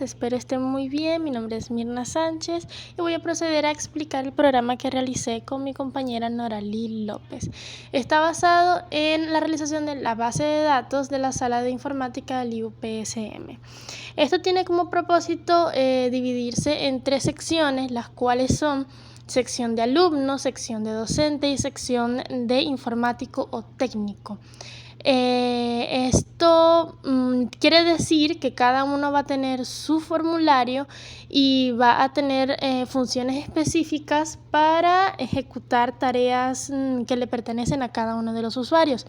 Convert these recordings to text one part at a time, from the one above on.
espero estén muy bien. Mi nombre es Mirna Sánchez y voy a proceder a explicar el programa que realicé con mi compañera Noralí López. Está basado en la realización de la base de datos de la sala de informática del IUPSM. Esto tiene como propósito dividirse en 3 secciones, las cuales son sección de alumnos, sección de docente y sección de informático o técnico. Esto quiere decir que cada uno va a tener su formulario y va a tener funciones específicas para ejecutar tareas que le pertenecen a cada uno de los usuarios.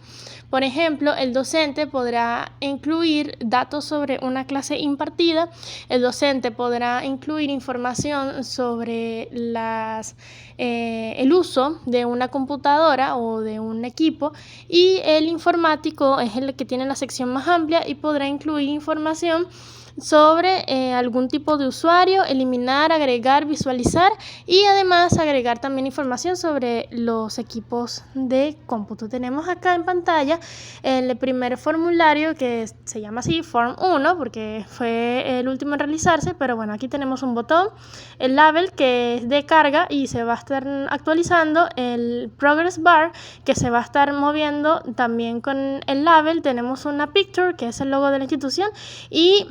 Por ejemplo, el docente podrá incluir datos sobre una clase impartida, el docente podrá incluir información sobre el uso de una computadora o de un equipo, y el informático es el que tiene la sección más amplia y podrá incluir información sobre algún tipo de usuario, eliminar, agregar, visualizar y además agregar también información sobre los equipos de cómputo. Tenemos acá en pantalla el primer formulario, que se llama así, Form 1, porque fue el último en realizarse, pero bueno, aquí tenemos un botón, el label, que es de carga y se va a estar actualizando, el progress bar, que se va a estar moviendo también con el label, tenemos una picture, que es el logo de la institución, y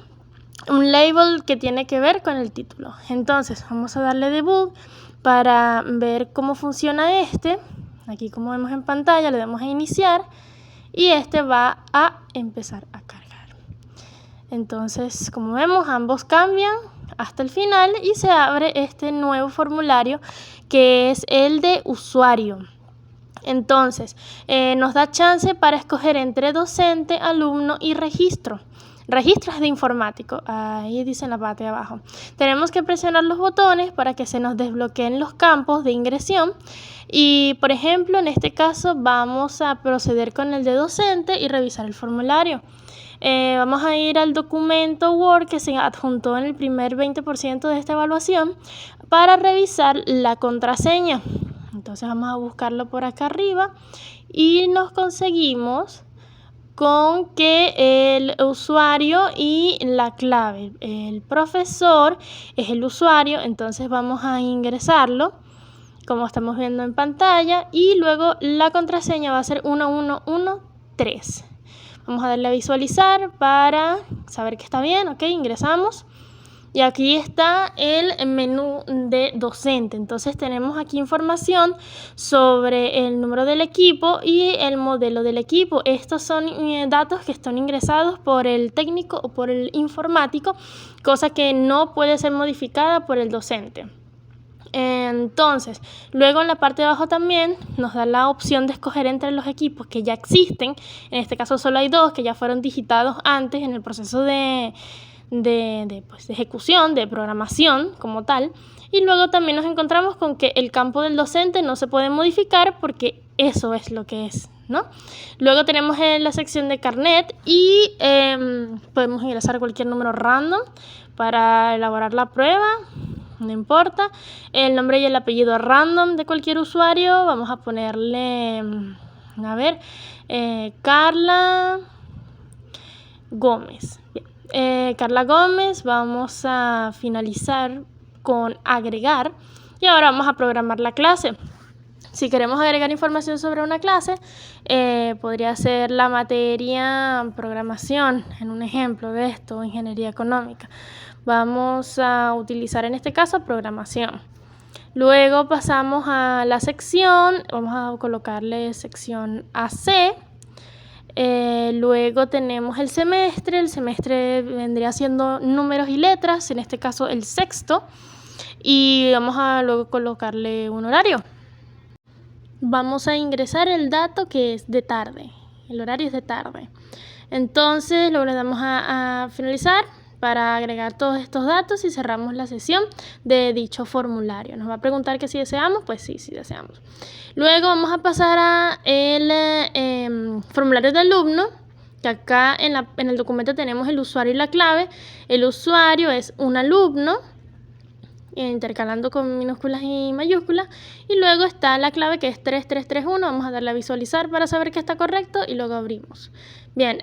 un label que tiene que ver con el título. Entonces vamos a darle debug para ver cómo funciona este. Aquí, como vemos en pantalla, le damos a iniciar y este va a empezar a cargar. Entonces, como vemos, ambos cambian hasta el final y se abre este nuevo formulario, que es el de usuario. Entonces, nos da chance para escoger entre docente, alumno y registro. Registros de informático, ahí dice en la parte de abajo. Tenemos que presionar los botones para que se nos desbloqueen los campos de ingresión. Y, por ejemplo, en este caso vamos a proceder con el de docente y revisar el formulario. Vamos a ir al documento Word que se adjuntó en el primer 20% de esta evaluación para revisar la contraseña. Entonces vamos a buscarlo por acá arriba y nos conseguimos con que el usuario y la clave, el profesor es el usuario, entonces vamos a ingresarlo como estamos viendo en pantalla, y luego la contraseña va a ser 1113. Vamos a darle a visualizar para saber que está bien. Ok, ingresamos. Y aquí está el menú de docente. Entonces tenemos aquí información sobre el número del equipo y el modelo del equipo. Estos son datos que están ingresados por el técnico o por el informático, cosa que no puede ser modificada por el docente. Entonces, luego en la parte de abajo también nos da la opción de escoger entre los equipos que ya existen. En este caso solo hay 2 que ya fueron digitados antes en el proceso de ejecución, de programación como tal. Y luego también nos encontramos con que el campo del docente no se puede modificar porque eso es lo que es, ¿no? Luego tenemos en la sección de carnet y podemos ingresar cualquier número random para elaborar la prueba, no importa. El nombre y el apellido random de cualquier usuario, vamos a ponerle, Carla Gómez. Bien. Carla Gómez, vamos a finalizar con agregar y ahora vamos a programar la clase. Si queremos agregar información sobre una clase, podría ser la materia programación, en un ejemplo de esto, ingeniería económica. Vamos a utilizar en este caso programación. Luego pasamos a la sección, vamos a colocarle sección AC. Luego tenemos el semestre vendría siendo números y letras, en este caso el sexto, y vamos a luego colocarle un horario. Vamos a ingresar el dato que es de tarde, el horario es de tarde. Entonces luego le damos a finalizar para agregar todos estos datos y cerramos la sesión de dicho formulario. Nos va a preguntar que si deseamos, pues sí deseamos. Luego vamos a pasar a el formulario de alumno, que acá en el documento tenemos el usuario y la clave. El usuario es un alumno intercalando con minúsculas y mayúsculas. Y luego está la clave que es 3331. Vamos a darle a visualizar para saber que está correcto y luego abrimos. Bien,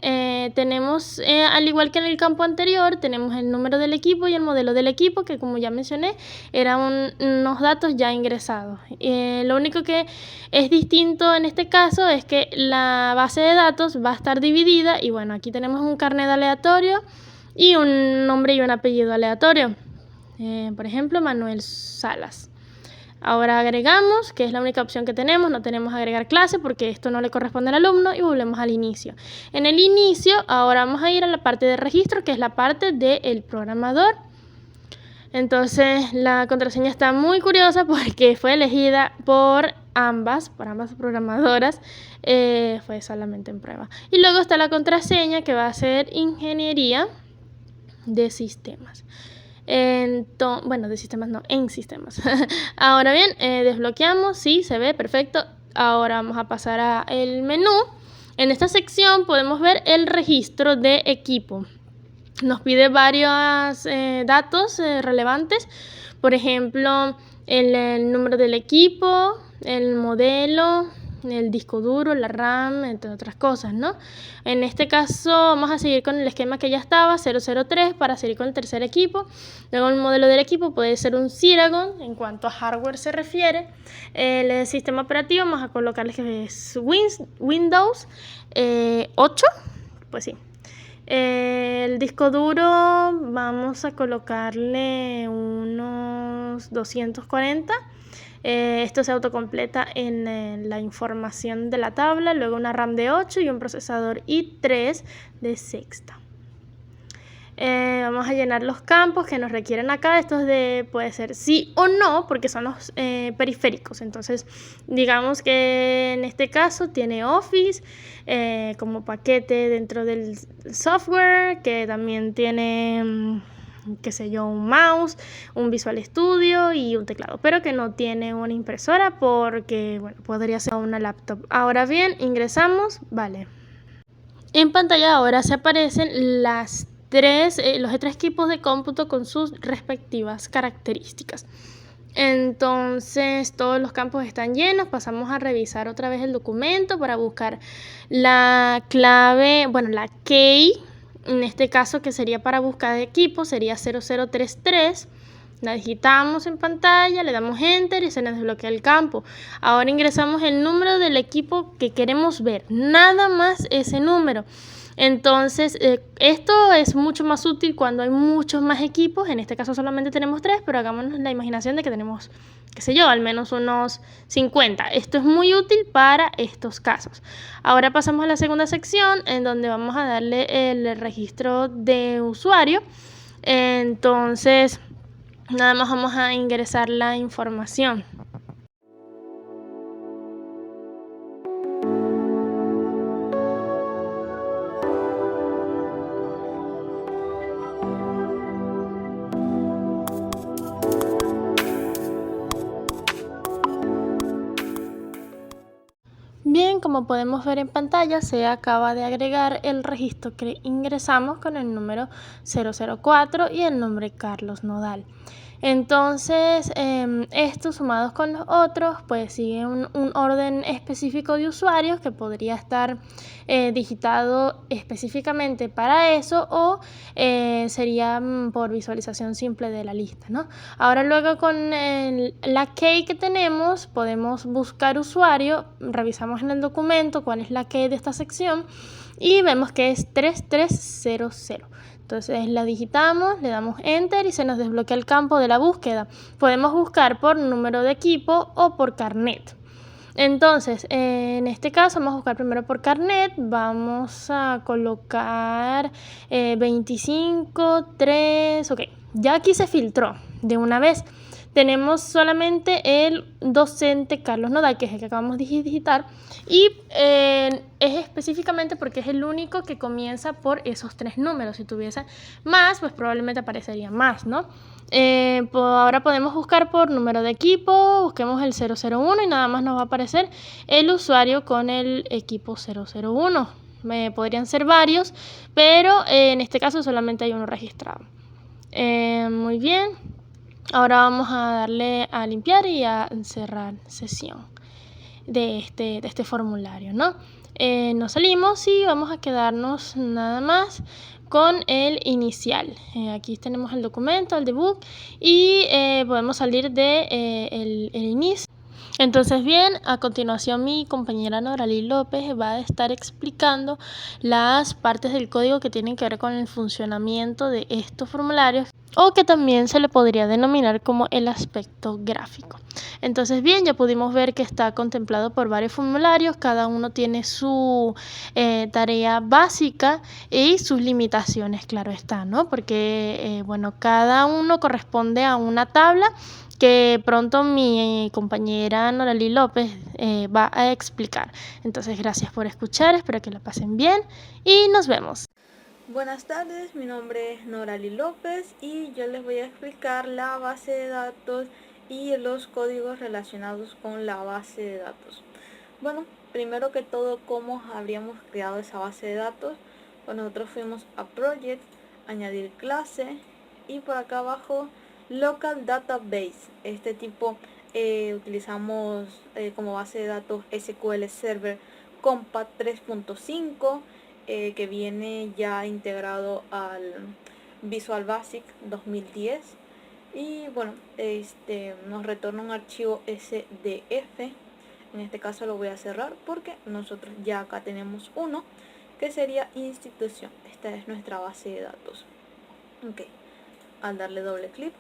tenemos, al igual que en el campo anterior, tenemos el número del equipo y el modelo del equipo, que como ya mencioné, eran unos datos ya ingresados. Lo único que es distinto en este caso es que la base de datos va a estar dividida y bueno, aquí tenemos un carnet aleatorio y un nombre y un apellido aleatorio. Por ejemplo, Manuel Salas. Ahora agregamos, que es la única opción que tenemos, no tenemos agregar clase porque esto no le corresponde al alumno y volvemos al inicio. En el inicio, ahora vamos a ir a la parte de registro, que es la parte del programador. Entonces, la contraseña está muy curiosa porque fue elegida por ambas programadoras, fue solamente en prueba. Y luego está la contraseña que va a ser ingeniería de sistemas. Bueno, de sistemas no, en sistemas. Ahora bien, desbloqueamos, sí, se ve, perfecto. Ahora vamos a pasar al menú. En esta sección podemos ver el registro de equipo. Nos pide varios datos relevantes, por ejemplo, el número del equipo, el modelo, el disco duro, la RAM, entre otras cosas, ¿no? En este caso vamos a seguir con el esquema que ya estaba, 003, para seguir con el tercer equipo. Luego el modelo del equipo puede ser un Ceragon, en cuanto a hardware se refiere. El sistema operativo vamos a colocarle que es Windows 8, pues sí. El disco duro vamos a colocarle unos 240. Esto se autocompleta en la información de la tabla, luego una RAM de 8 y un procesador i3 de sexta. Vamos a llenar los campos que nos requieren acá. Estos puede ser sí o no, porque son los periféricos. Entonces, digamos que en este caso tiene Office como paquete dentro del software, que también tiene qué sé yo, un mouse, un Visual Studio y un teclado, pero que no tiene una impresora porque, bueno, podría ser una laptop. Ahora bien, ingresamos, vale. En pantalla ahora se aparecen los tres equipos de cómputo con sus respectivas características. Entonces todos los campos están llenos. Pasamos a revisar otra vez el documento para buscar la clave, bueno, la key. En este caso, que sería para buscar equipo, sería 0033. La digitamos en pantalla, le damos enter y se nos desbloquea el campo. Ahora ingresamos el número del equipo que queremos ver, nada más ese número. Entonces, esto es mucho más útil cuando hay muchos más equipos. En este caso solamente tenemos 3, pero hagámonos la imaginación de que tenemos, qué sé yo, al menos unos 50. Esto es muy útil para estos casos. Ahora pasamos a la segunda sección, en donde vamos a darle el registro de usuario. Entonces, nada más vamos a ingresar la información. Bien, como podemos ver en pantalla, se acaba de agregar el registro que ingresamos con el número 004 y el nombre Carlos Nodal. Entonces, estos sumados con los otros, pues siguen un orden específico de usuarios que podría estar digitado específicamente para eso o sería por visualización simple de la lista, ¿no? Ahora luego con la key que tenemos, podemos buscar usuario, revisamos en el documento cuál es la key de esta sección y vemos que es 3300. Entonces la digitamos, le damos enter y se nos desbloquea el campo de la búsqueda. Podemos buscar por número de equipo o por carnet. Entonces, en este caso vamos a buscar primero por carnet. Vamos a colocar 25, 3, ok. Ya aquí se filtró de una vez. Tenemos solamente el docente Carlos Nodal, que es el que acabamos de digitar, y es específicamente porque es el único que comienza por esos 3 números. Si tuviese más, pues probablemente aparecería más, ¿no? Ahora podemos buscar por número de equipo, busquemos el 001 y nada más nos va a aparecer el usuario con el equipo 001. Podrían ser varios, pero en este caso solamente hay uno registrado. Muy bien. Ahora vamos a darle a limpiar y a cerrar sesión de este formulario, ¿no? Nos salimos y vamos a quedarnos nada más con el inicial. Aquí tenemos el documento, el debug, y podemos salir de el inicio. Entonces bien, a continuación mi compañera Norali López va a estar explicando las partes del código que tienen que ver con el funcionamiento de estos formularios, o que también se le podría denominar como el aspecto gráfico. Entonces bien, ya pudimos ver que está contemplado por varios formularios, cada uno tiene su tarea básica y sus limitaciones, claro está, ¿no? Porque bueno, cada uno corresponde a una tabla que pronto mi compañera Norali López va a explicar. Entonces gracias por escuchar, espero que la pasen bien y nos vemos. Buenas tardes, mi nombre es Norali López y yo les voy a explicar la base de datos y los códigos relacionados con la base de datos. Bueno, primero que todo, ¿cómo habríamos creado esa base de datos? Pues nosotros fuimos a Project, añadir clase y por acá abajo Local Database. Este tipo utilizamos como base de datos SQL Server Compat 3.5 que viene ya integrado al Visual Basic 2010 y bueno, nos retorna un archivo SDF. En este caso lo voy a cerrar porque nosotros ya acá tenemos uno que sería institución. Esta es nuestra base de datos. Ok, al darle doble clic,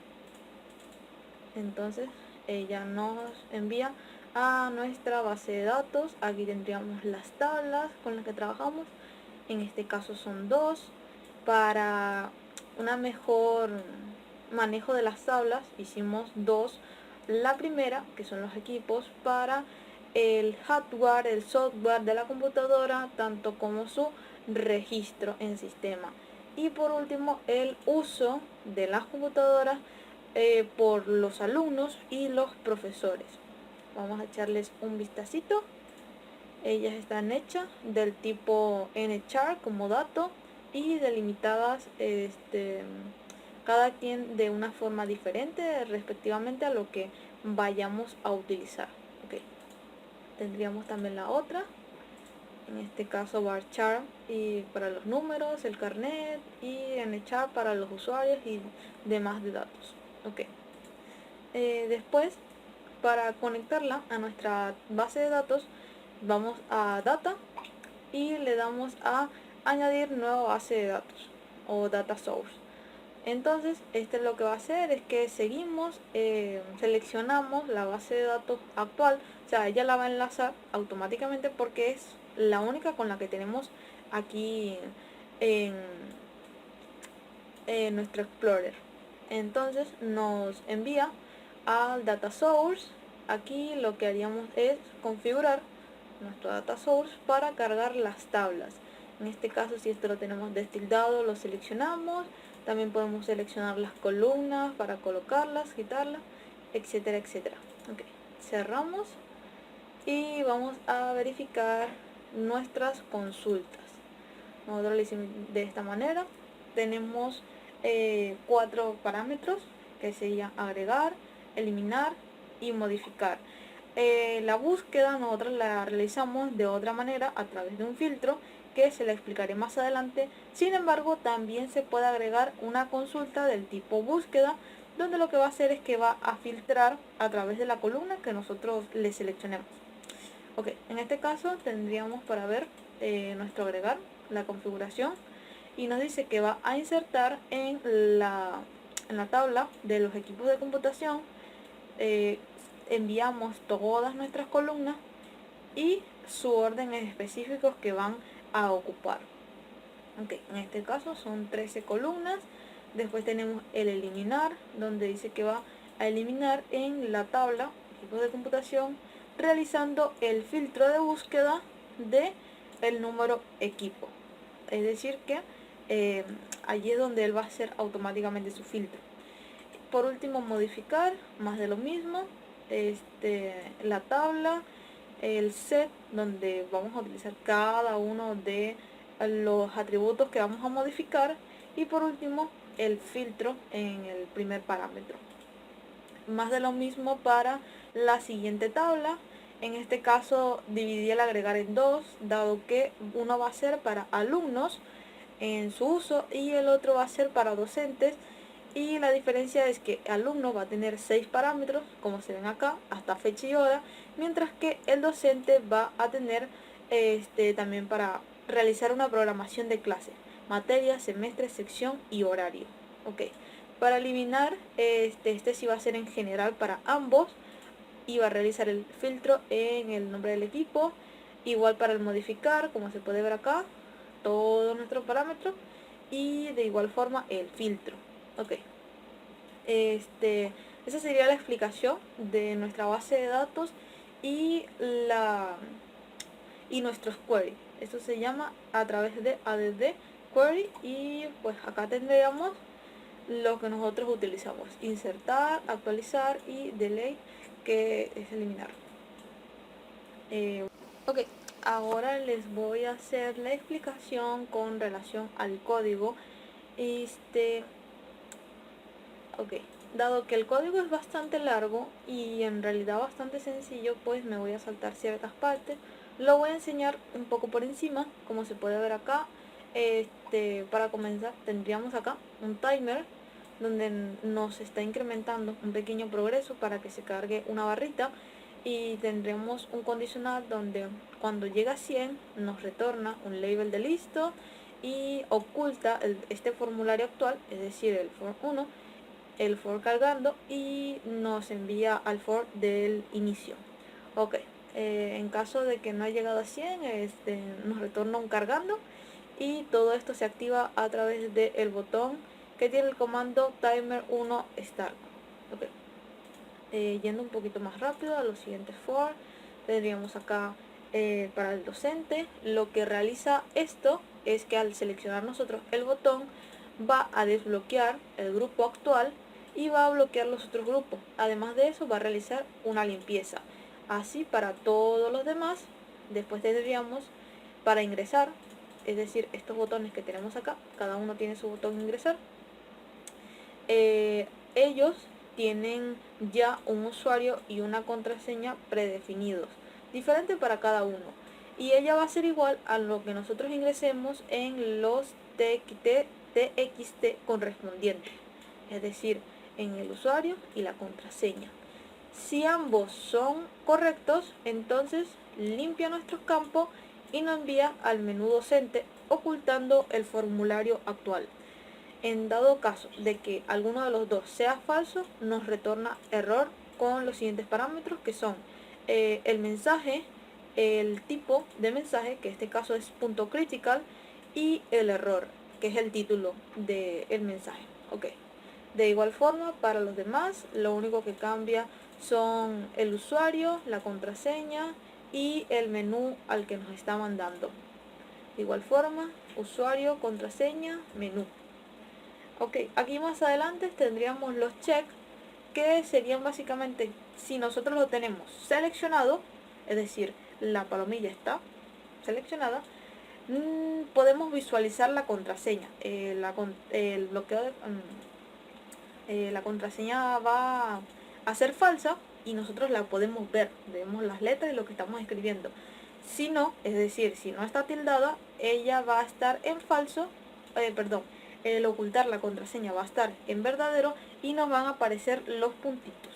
entonces ella nos envía a nuestra base de datos. Aquí tendríamos las tablas con las que trabajamos. En este caso son dos. Para una mejor manejo de las tablas hicimos dos. La primera, que son los equipos, para el hardware, el software de la computadora, tanto como su registro en sistema. Y por último, el uso de las computadoras por los alumnos y los profesores. Vamos a echarles un vistacito. Ellas están hechas del tipo nchar como dato y delimitadas cada quien de una forma diferente respectivamente a lo que vayamos a utilizar. Okay. Tendríamos también la otra, en este caso varchar y para los números, el carnet, y nchar para los usuarios y demás de datos. Okay. Después, para conectarla a nuestra base de datos, vamos a data y le damos a añadir nueva base de datos o data source. Entonces lo que va a hacer es que seguimos, seleccionamos la base de datos actual, o sea, ella la va a enlazar automáticamente porque es la única con la que tenemos aquí en nuestro Explorer. Entonces nos envía al data source. Aquí lo que haríamos es configurar nuestro data source para cargar las tablas. En este caso, si esto lo tenemos destildado, lo seleccionamos. También podemos seleccionar las columnas para colocarlas, quitarlas, etcétera, etcétera. Okay. Cerramos y vamos a verificar nuestras consultas. Nosotros lo hicimos de esta manera. Tenemos 4 parámetros que serían agregar, eliminar y modificar. La búsqueda nosotros la realizamos de otra manera a través de un filtro que se la explicaré más adelante. Sin embargo, también se puede agregar una consulta del tipo búsqueda, donde lo que va a hacer es que va a filtrar a través de la columna que nosotros le seleccionemos. Ok, en este caso tendríamos para ver nuestro agregar, la configuración, y nos dice que va a insertar en la tabla de los equipos de computación. Enviamos todas nuestras columnas y su orden específicos que van a ocupar. Okay, en este caso son 13 columnas. Después tenemos el eliminar, donde dice que va a eliminar en la tabla equipos de computación, realizando el filtro de búsqueda de el número equipo. Es decir que allí es donde él va a hacer automáticamente su filtro. Por último, modificar, más de lo mismo, la tabla, el set, donde vamos a utilizar cada uno de los atributos que vamos a modificar, y por último el filtro en el primer parámetro. más de lo mismo para la siguiente tabla. En este caso dividí el agregar en dos, dado que uno va a ser para alumnos en su uso y el otro va a ser para docentes. Y la diferencia es que alumno va a tener 6 parámetros, como se ven acá, hasta fecha y hora, mientras que el docente va a tener también para realizar una programación de clase, materia, semestre, sección y horario. Ok, para eliminar, este sí va a ser en general para ambos, y va a realizar el filtro en el nombre del equipo, igual para el modificar, como se puede ver acá, todos nuestros parámetros, y de igual forma el filtro. Ok, esa sería la explicación de nuestra base de datos y nuestros queries. Esto se llama a través de add query, y pues acá tendríamos lo que nosotros utilizamos: insertar, actualizar y delete, que es eliminar. Ok, ahora les voy a hacer la explicación con relación al código. Ok, dado que el código es bastante largo y en realidad bastante sencillo, pues me voy a saltar ciertas partes. Lo voy a enseñar un poco por encima, como se puede ver acá. Para comenzar tendríamos acá un timer donde nos está incrementando un pequeño progreso para que se cargue una barrita, y tendremos un condicional donde cuando llega a 100 nos retorna un label de listo y oculta este formulario actual, es decir, el for 1, el for cargando, y nos envía al for del inicio. Ok, en caso de que no haya llegado a 100, nos retorna un cargando, y todo esto se activa a través del botón que tiene el comando timer 1 start. Ok, yendo un poquito más rápido a los siguientes for, tendríamos acá para el docente. Lo que realiza esto es que al seleccionar nosotros el botón, va a desbloquear el grupo actual y va a bloquear los otros grupos. Además de eso, va a realizar una limpieza. Así para todos los demás. Después tendríamos para ingresar, es decir, estos botones que tenemos acá, cada uno tiene su botón ingresar. Ellos tienen ya un usuario y una contraseña predefinidos, diferente para cada uno, y ella va a ser igual a lo que nosotros ingresemos en los TXT correspondientes, es decir, en el usuario y la contraseña. Si ambos son correctos, entonces limpia nuestros campos y nos envía al menú docente, ocultando el formulario actual. En dado caso de que alguno de los dos sea falso, nos retorna error con los siguientes parámetros, que son el mensaje, el tipo de mensaje, que en este caso es punto critical, y el error, que es el título del mensaje. Ok, de igual forma para los demás, lo único que cambia son el usuario, la contraseña y el menú al que nos está mandando. De igual forma, usuario, contraseña, menú. Ok, aquí más adelante tendríamos los check, que serían básicamente, si nosotros lo tenemos seleccionado, es decir, la palomilla está seleccionada, podemos visualizar la contraseña. El bloqueo la contraseña va a ser falsa y nosotros la podemos ver, vemos las letras y lo que estamos escribiendo. Si no, es decir, si no está tildada, ella va a estar en falso, el ocultar la contraseña va a estar en verdadero y nos van a aparecer los puntitos.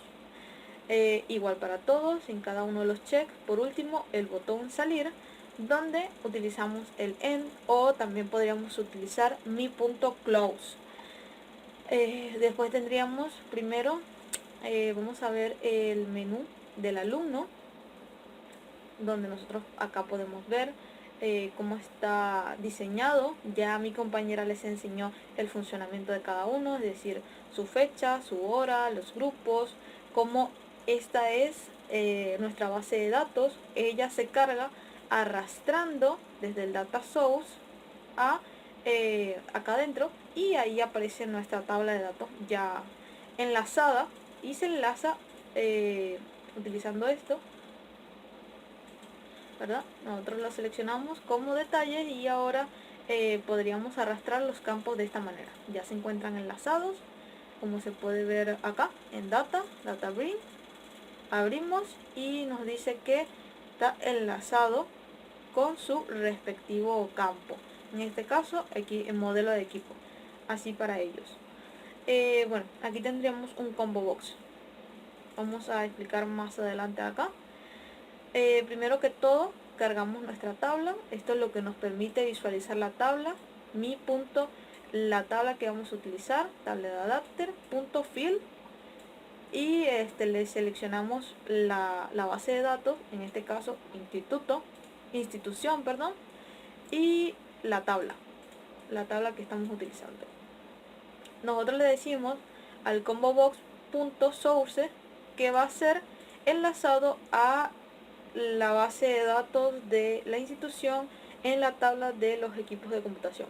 Igual para todos, en cada uno de los checks. Por último, el botón salir, donde utilizamos el end, o también podríamos utilizar mi punto close. Después tendríamos primero, vamos a ver el menú del alumno, donde nosotros acá podemos ver cómo está diseñado. Ya mi compañera les enseñó el funcionamiento de cada uno, es decir, su fecha, su hora, los grupos, cómo esta es nuestra base de datos. Ella se carga arrastrando desde el data source a acá adentro, y ahí aparece nuestra tabla de datos ya enlazada, y se enlaza utilizando esto, ¿verdad? Nosotros lo seleccionamos como detalles y ahora podríamos arrastrar los campos de esta manera. Ya se encuentran enlazados. como se puede ver acá en Data Bring. Abrimos y nos dice que está enlazado con su respectivo campo. En este caso, aquí el modelo de equipo. Así para ellos. Bueno, aquí tendríamos un combo box. Vamos a explicar más adelante acá. Primero que todo, cargamos nuestra tabla. Esto es lo que nos permite visualizar la tabla. Mi punto, la tabla que vamos a utilizar, tabla de adapter, punto fill. Y le seleccionamos la base de datos, en este caso institución, perdón, y la tabla que estamos utilizando. Nosotros le decimos al combo box.source que va a ser enlazado a la base de datos de la institución en la tabla de los equipos de computación.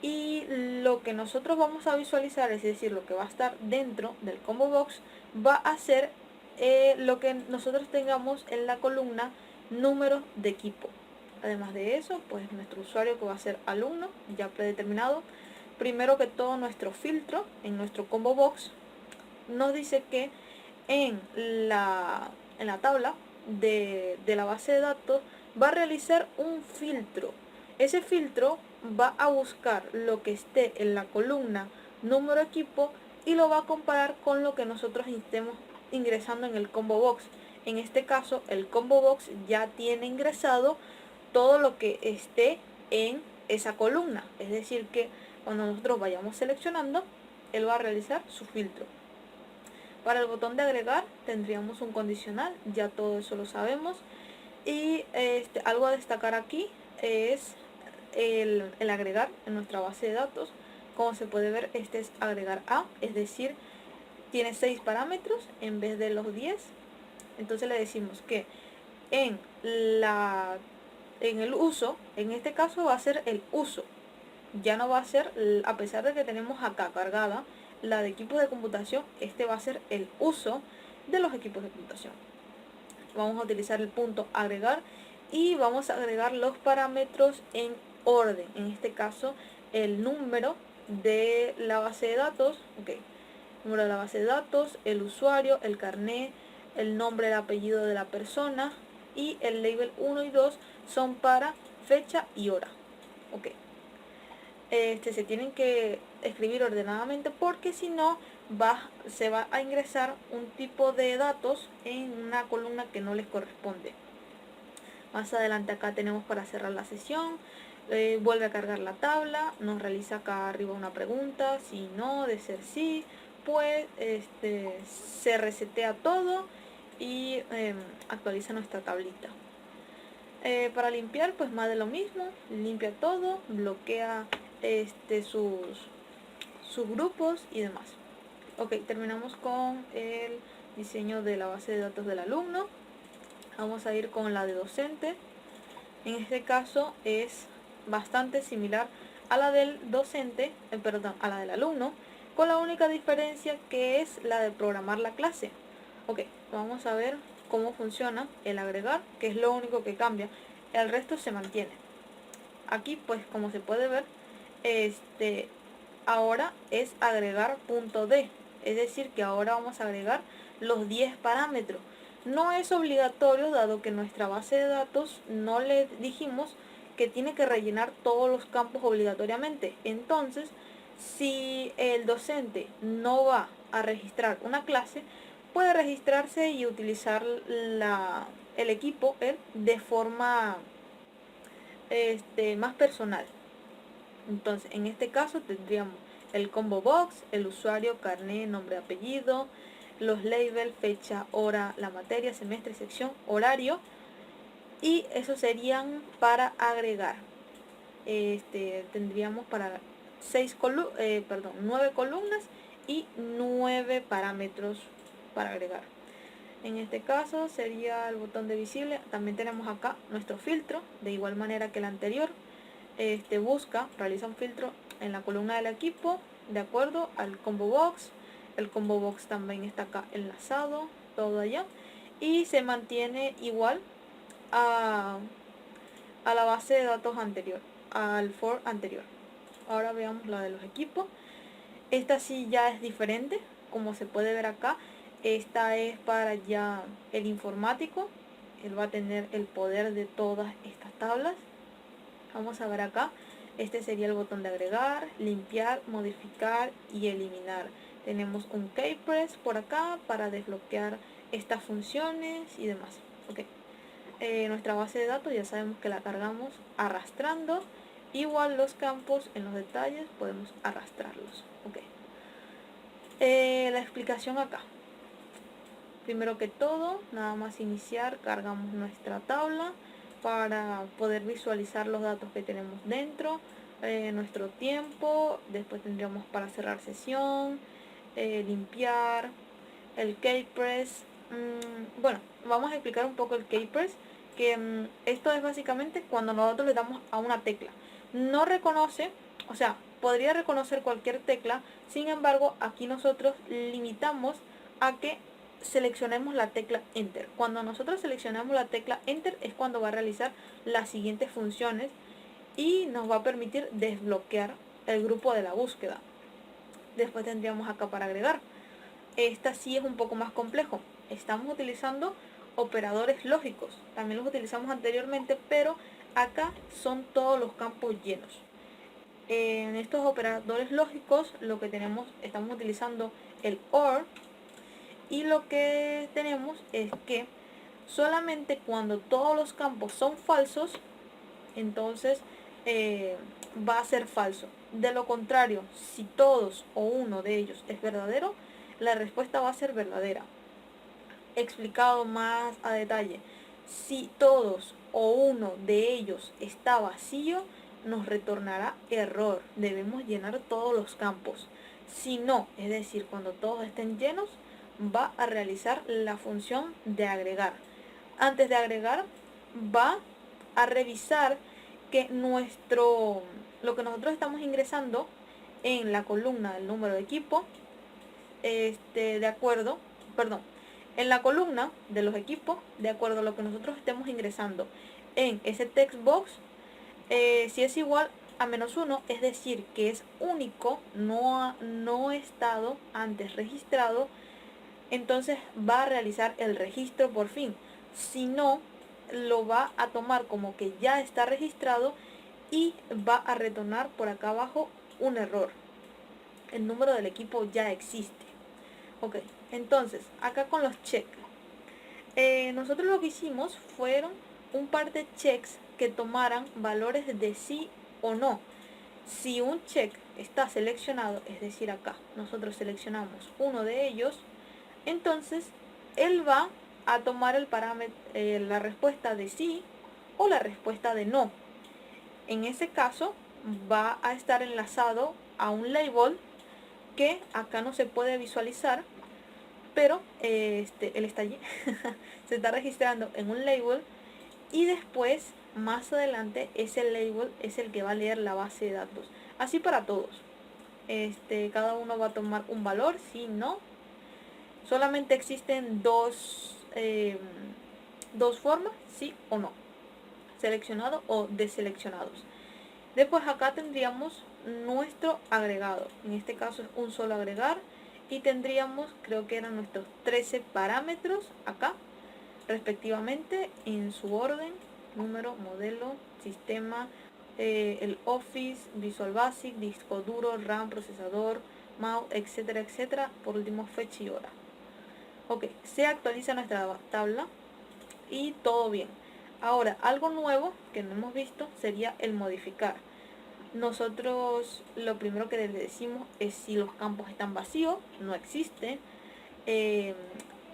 Y lo que nosotros vamos a visualizar, es decir, lo que va a estar dentro del combo box, va a ser lo que nosotros tengamos en la columna número de equipo. Además de eso, pues nuestro usuario, que va a ser alumno, ya predeterminado. Primero que todo, nuestro filtro en nuestro combo box nos dice que en la tabla de la base de datos va a realizar un filtro. Ese filtro va a buscar lo que esté en la columna número equipo y lo va a comparar con lo que nosotros estemos ingresando en el combo box. En este caso, el combo box ya tiene ingresado todo lo que esté en esa columna. Es decir, que cuando nosotros vayamos seleccionando, él va a realizar su filtro. Para el botón de agregar tendríamos un condicional, ya todo eso lo sabemos. Y algo a destacar aquí es el agregar en nuestra base de datos. Como se puede ver, este es agregar a, es decir, tiene 6 parámetros en vez de los 10. Entonces le decimos que en el uso, en este caso va a ser el uso. Ya no va a ser, a pesar de que tenemos acá cargada la de equipos de computación, este va a ser el uso de los equipos de computación. Vamos a utilizar el punto agregar y vamos a agregar los parámetros en orden. En este caso, el número de la base de datos, número de la base de datos, el usuario, el carnet, el nombre, el apellido de la persona, y el label 1 y 2 son para fecha y hora. Se tienen que escribir ordenadamente, porque si no se va a ingresar un tipo de datos en una columna que no les corresponde. Más adelante acá tenemos para cerrar la sesión. Vuelve a cargar la tabla, nos realiza acá arriba una pregunta, si no, de ser sí, pues se resetea todo y actualiza nuestra tablita. Para limpiar, pues más de lo mismo, limpia todo, bloquea sus grupos y demás. Terminamos con el diseño de la base de datos del alumno. Vamos a ir con la de docente. En este caso es bastante similar a la del docente, a la del alumno, con la única diferencia que es la de programar la clase. Vamos a ver cómo funciona el agregar, que es lo único que cambia. El resto se mantiene. Aquí, pues, como se puede ver, ahora es agregar punto D, es decir, que ahora vamos a agregar los 10 parámetros. No es obligatorio, dado que nuestra base de datos no le dijimos que tiene que rellenar todos los campos obligatoriamente. Entonces, si el docente no va a registrar una clase, puede registrarse y utilizar el equipo de forma más personal. Entonces, en este caso tendríamos el combo box, el usuario, carnet, nombre, apellido, los labels, fecha, hora, la materia, semestre, sección, horario, y esos serían para agregar. Tendríamos para 9 columnas y 9 parámetros para agregar. En este caso sería el botón de visible. También tenemos acá nuestro filtro, de igual manera que el anterior. Realiza un filtro en la columna del equipo de acuerdo al combo box. El combo box también está acá enlazado, todo allá, y se mantiene igual a la base de datos anterior, al for anterior. Ahora veamos la de los equipos. Esta sí ya es diferente, como se puede ver acá. Esta es para ya el informático. Él va a tener el poder de todas estas tablas. Vamos a ver acá. Este sería el botón de agregar, limpiar, modificar y eliminar. Tenemos un keypress por acá para desbloquear estas funciones y demás. Okay. Nuestra base de datos ya sabemos que la cargamos arrastrando. Igual los campos en los detalles podemos arrastrarlos. Okay. La explicación acá. Primero que todo, nada más iniciar, cargamos nuestra tabla para poder visualizar los datos que tenemos dentro, nuestro tiempo, después tendríamos para cerrar sesión, limpiar, el keypress. Bueno, vamos a explicar un poco el keypress, que esto es básicamente cuando nosotros le damos a una tecla. No reconoce, o sea, podría reconocer cualquier tecla, sin embargo, aquí nosotros limitamos a que seleccionemos la tecla Enter. Cuando nosotros seleccionamos la tecla Enter es cuando va a realizar las siguientes funciones y nos va a permitir desbloquear el grupo de la búsqueda. Después tendríamos acá para agregar. Esta sí es un poco más complejo. Estamos utilizando operadores lógicos. También los utilizamos anteriormente, pero acá son todos los campos llenos. En estos operadores lógicos lo que tenemos, estamos utilizando el OR, y lo que tenemos es que solamente cuando todos los campos son falsos, entonces va a ser falso. De lo contrario, si todos o uno de ellos es verdadero, la respuesta va a ser verdadera. Explicado más a detalle, si todos o uno de ellos está vacío, nos retornará error. Debemos llenar todos los campos. Si no, es decir, cuando todos estén llenos, va a realizar la función de agregar. Antes de agregar, va a revisar que lo que nosotros estamos ingresando en la columna del número de equipo, en la columna de los equipos, de acuerdo a lo que nosotros estemos ingresando en ese text box, si es igual a -1, es decir, que es único, no ha estado antes registrado, entonces va a realizar el registro por fin. Si no, lo va a tomar como que ya está registrado y va a retornar por acá abajo un error. El número del equipo ya existe. Ok, entonces, acá con los checks. Nosotros lo que hicimos fueron un par de checks que tomaran valores de sí o no. Si un check está seleccionado, es decir, acá nosotros seleccionamos uno de ellos, entonces él va a tomar el parámetro, la respuesta de sí o la respuesta de no. En ese caso va a estar enlazado a un label que acá no se puede visualizar, pero él está allí. Se está registrando en un label y después más adelante ese label es el que va a leer la base de datos. Así para todos. Cada uno va a tomar un valor, sí, no. Solamente existen dos formas, sí o no, seleccionado o deseleccionados. Después acá tendríamos nuestro agregado, en este caso es un solo agregar, y tendríamos, creo que eran nuestros 13 parámetros acá, respectivamente, en su orden: número, modelo, sistema, el Office, Visual Basic, disco duro, RAM, procesador, mouse, etcétera, etcétera. Por último, fecha y hora. Ok, se actualiza nuestra tabla y todo bien. Ahora, algo nuevo que no hemos visto sería el modificar. Nosotros lo primero que le decimos es si los campos están vacíos, no existen.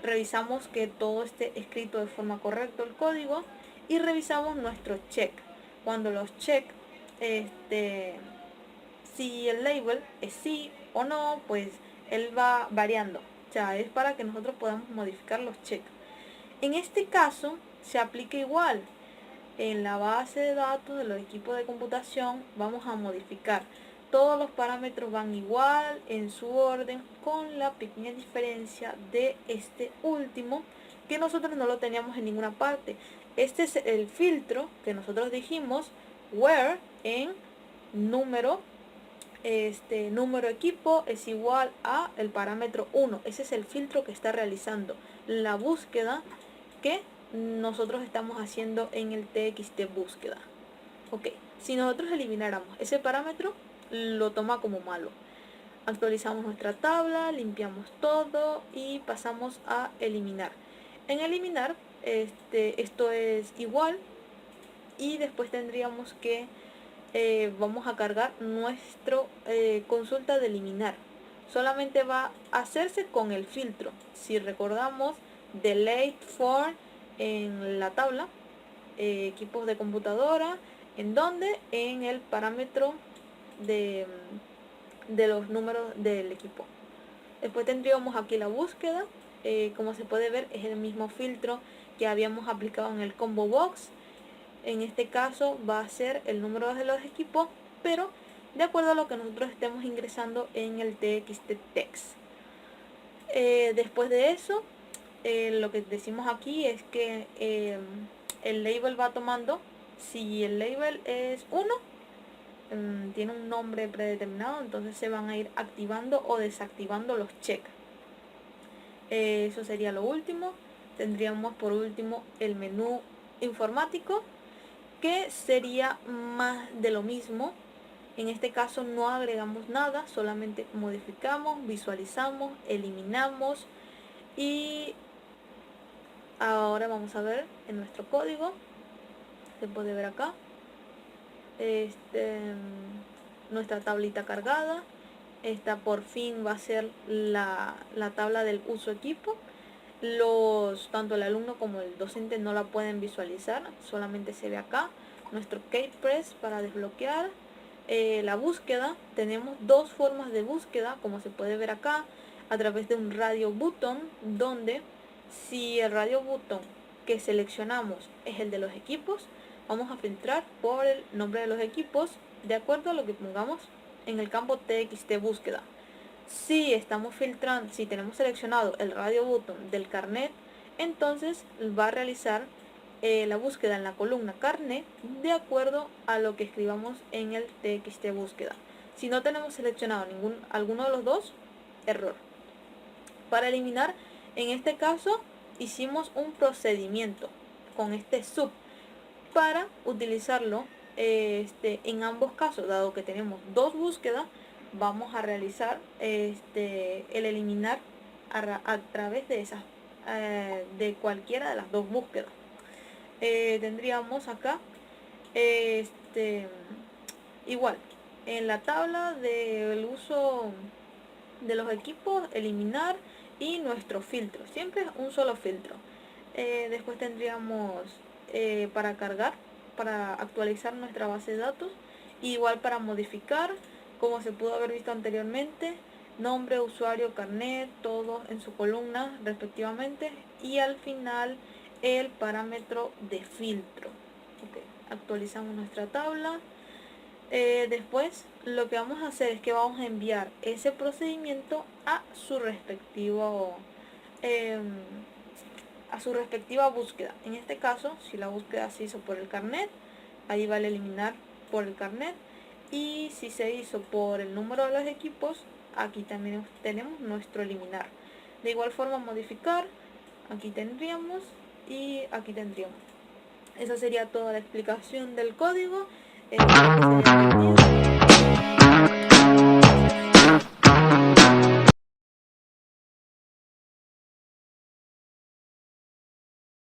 Revisamos que todo esté escrito de forma correcta el código y revisamos nuestro check. Cuando los check, si el label es sí o no, pues él va variando. O sea, es para que nosotros podamos modificar los checks. En este caso se aplica igual. En la base de datos de los equipos de computación vamos a modificar. Todos los parámetros van igual en su orden, con la pequeña diferencia de este último, que nosotros no lo teníamos en ninguna parte. Este es el filtro que nosotros dijimos, where, en número, número equipo es igual a el parámetro 1. Ese es el filtro que está realizando la búsqueda que nosotros estamos haciendo en el txt búsqueda. Ok, si nosotros elimináramos ese parámetro, lo toma como malo. Actualizamos nuestra tabla, limpiamos todo y pasamos a eliminar. En eliminar, esto es igual, y después tendríamos que vamos a cargar nuestro consulta de eliminar. Solamente va a hacerse con el filtro. Si recordamos, delete for en la tabla, equipos de computadora, ¿en dónde? En el parámetro de los números del equipo. Después tendríamos aquí la búsqueda. Como se puede ver, es el mismo filtro que habíamos aplicado en el combo box. En este caso va a ser el número de los equipos, pero de acuerdo a lo que nosotros estemos ingresando en el txt text. Después de eso, lo que decimos aquí es que el label va tomando. Si el label es 1, tiene un nombre predeterminado, entonces se van a ir activando o desactivando los check. Eso sería lo último. Tendríamos por último el menú informático, que sería más de lo mismo. En este caso no agregamos nada, solamente modificamos, visualizamos, eliminamos. Y ahora vamos a ver en nuestro código, se puede ver acá, nuestra tablita cargada. Esta por fin va a ser la tabla del uso equipo. Tanto el alumno como el docente no la pueden visualizar, solamente se ve acá. Nuestro keypress para desbloquear. La búsqueda, tenemos dos formas de búsqueda, como se puede ver acá, a través de un radio button, donde si el radio button que seleccionamos es el de los equipos, vamos a filtrar por el nombre de los equipos de acuerdo a lo que pongamos en el campo txt búsqueda. Si estamos filtrando, si tenemos seleccionado el radio button del carnet, entonces va a realizar la búsqueda en la columna carnet de acuerdo a lo que escribamos en el txt búsqueda. Si no tenemos seleccionado alguno de los dos, error. Para eliminar, en este caso hicimos un procedimiento con este sub para utilizarlo en ambos casos. Dado que tenemos dos búsquedas, vamos a realizar el eliminar a través de esas de cualquiera de las dos búsquedas. Tendríamos acá igual en la tabla del uso de los equipos, eliminar y nuestro filtro, siempre un solo filtro. Después tendríamos para cargar, para actualizar nuestra base de datos, igual para modificar, como se pudo haber visto anteriormente, nombre, usuario, carnet, todos en su columna respectivamente, y al final el parámetro de filtro. Okay. Actualizamos nuestra tabla. Después lo que vamos a hacer es que vamos a enviar ese procedimiento a su respectiva búsqueda. En este caso, si la búsqueda se hizo por el carnet, ahí va a eliminar por el carnet, y si se hizo por el número de los equipos, aquí también tenemos nuestro eliminar. De igual forma, modificar, aquí tendríamos y aquí tendríamos. Esa sería toda la explicación del código. Espero que se haya entendido.